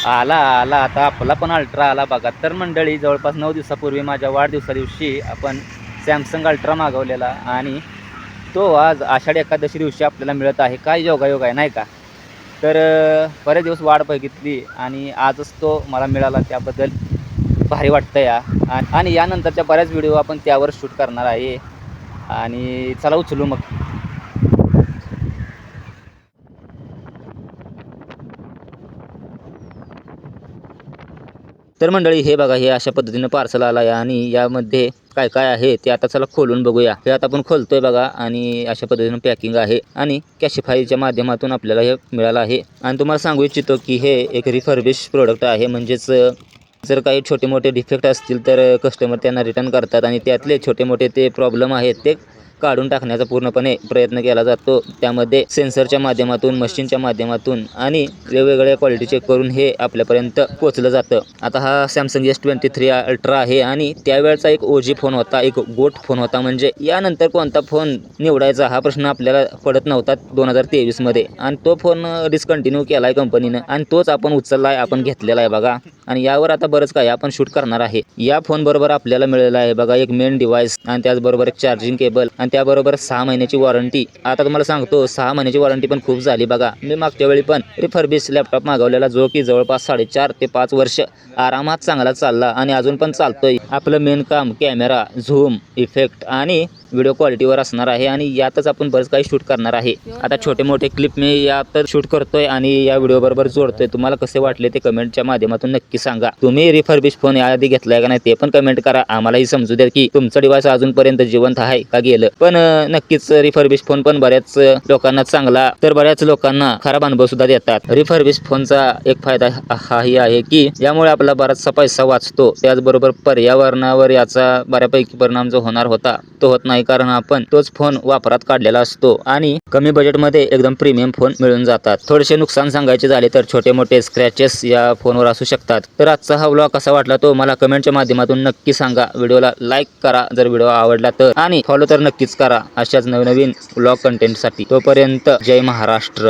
आला आला आता आपला पण अल्ट्रा आला बघा. तर मंडळी जवळपास 9 दिवसापूर्वी माझ्या वाढदिवसा दिवशी आपण सॅमसंग अल्ट्रा मागवलेला आणि तो आज आषाढी एकादशी दिवशी आपल्याला मिळत आहे. काय योगायोग आहे नाही का. तर बरेच दिवस वाट बघितली आणि आजच तो मला मिळाला, त्याबद्दल भारी वाटतं या. आणि यानंतरच्या बऱ्याच व्हिडिओ आपण त्यावर शूट करणार आहे. आणि चला उचलू मग. तर मंडळी हे बघा, हे अशा पद्धतीनं पार्सल आला आहे आणि यामध्ये काय काय आहे ते आता चला खोलून बघूया. हे आता आपण खोलतोय बघा आणि अशा पद्धतीनं पॅकिंग आहे आणि कॅशिफायच्या माध्यमातून आपल्याला हे मिळालं आहे. आणि तुम्हाला सांगू इच्छितो की हे एक रिफर्बिश प्रोडक्ट आहे. म्हणजेच जर काही छोटे मोठे डिफेक्ट असतील तर कस्टमर त्यांना रिटर्न करतात आणि त्यातले छोटे मोठे ते प्रॉब्लेम आहेत ते काढून टाकण्याचा पूर्णपणे प्रयत्न केला जातो. त्यामध्ये सेन्सरच्या माध्यमातून, मशीनच्या माध्यमातून आणि वेगवेगळ्या क्वालिटी चेक करून हे आपल्यापर्यंत पोहोचलं जातं. आता हा सॅमसंग S23 अल्ट्रा आहे आणि त्यावेळचा एक OG फोन होता, एक गोट फोन होता. म्हणजे यानंतर कोणता फोन निवडायचा हा प्रश्न आपल्याला पडत नव्हता 2023 मध्ये. आणि तो फोन डिस्कंटिन्यू केला आहे कंपनीनं आणि तोच आपण उचलला आहे, आपण घेतलेला आहे बघा. आणि यावर आता बरंच काय आपण शूट करणार आहे. या फोन बरोबर आपल्याला मिळालेला आहे बघा एक मेन डिव्हाइस आणि त्याचबरोबर एक चार्जिंग केबल आणि त्याबरोबर 6 महिन्याची वॉरंटी. आता तुम्हाला सांगतो 6 महिन्याची वॉरंटी पण खूप झाली बघा. मी मागच्या वेळी पण रिफर्बिश लॅपटॉप मागवलेला जो की जवळपास 4.5 ते 5 वर्ष आरामात चांगला चालला आणि अजून पण चालतोय. आपलं मेन काम कॅमेरा, झूम, इफेक्ट आणि व्हिडिओ क्वालिटीवर असणार आहे आणि यातच आपण बरंच काही शूट करणार आहे. आता छोटे मोठे क्लिप मी यात शूट करतोय आणि या व्हिडिओ बरोबर जोडतोय. तुम्हाला कसे वाटले ते कमेंटच्या माध्यमातून नक्की सांगा. तुम्ही रिफर्बिश फोन याआधी घेतलाय का नाही ते पण कमेंट करा. आम्हालाही समजू द्या की तुमचं डिव्हाइस अजूनपर्यंत जिवंत आहे का गेलं. पण नक्कीच रिफर्बिश फोन पण बऱ्याच लोकांना चांगला तर बऱ्याच लोकांना खराब अनुभव सुद्धा देतात. रिफर्बिश फोनचा एक फायदा हाही आहे की यामुळे आपला बराचसा पैसा वाचतो. त्याचबरोबर पर्यावरणावर याचा बऱ्यापैकी परिणाम जो होणार होता तो होत नाही, कारण आपण तोच फोन वापरात काढलेला असतो आणि कमी बजेटमध्ये एकदम प्रीमियम फोन मिळून जातात. थोडेसे नुकसान सांगायचे झाले तर छोटे मोठे स्क्रॅचेस या फोनवर असू शकतात. तर आजचा हा व्लॉग कसा वाटला तो मला कमेंटच्या माध्यमातून नक्की सांगा. व्हिडिओला लाईक करा जर व्हिडिओ आवडला तर आणि फॉलो तर नक्कीच करा अशाच नवनवीन व्लॉग कंटेंटसाठी. तोपर्यंत जय महाराष्ट्र.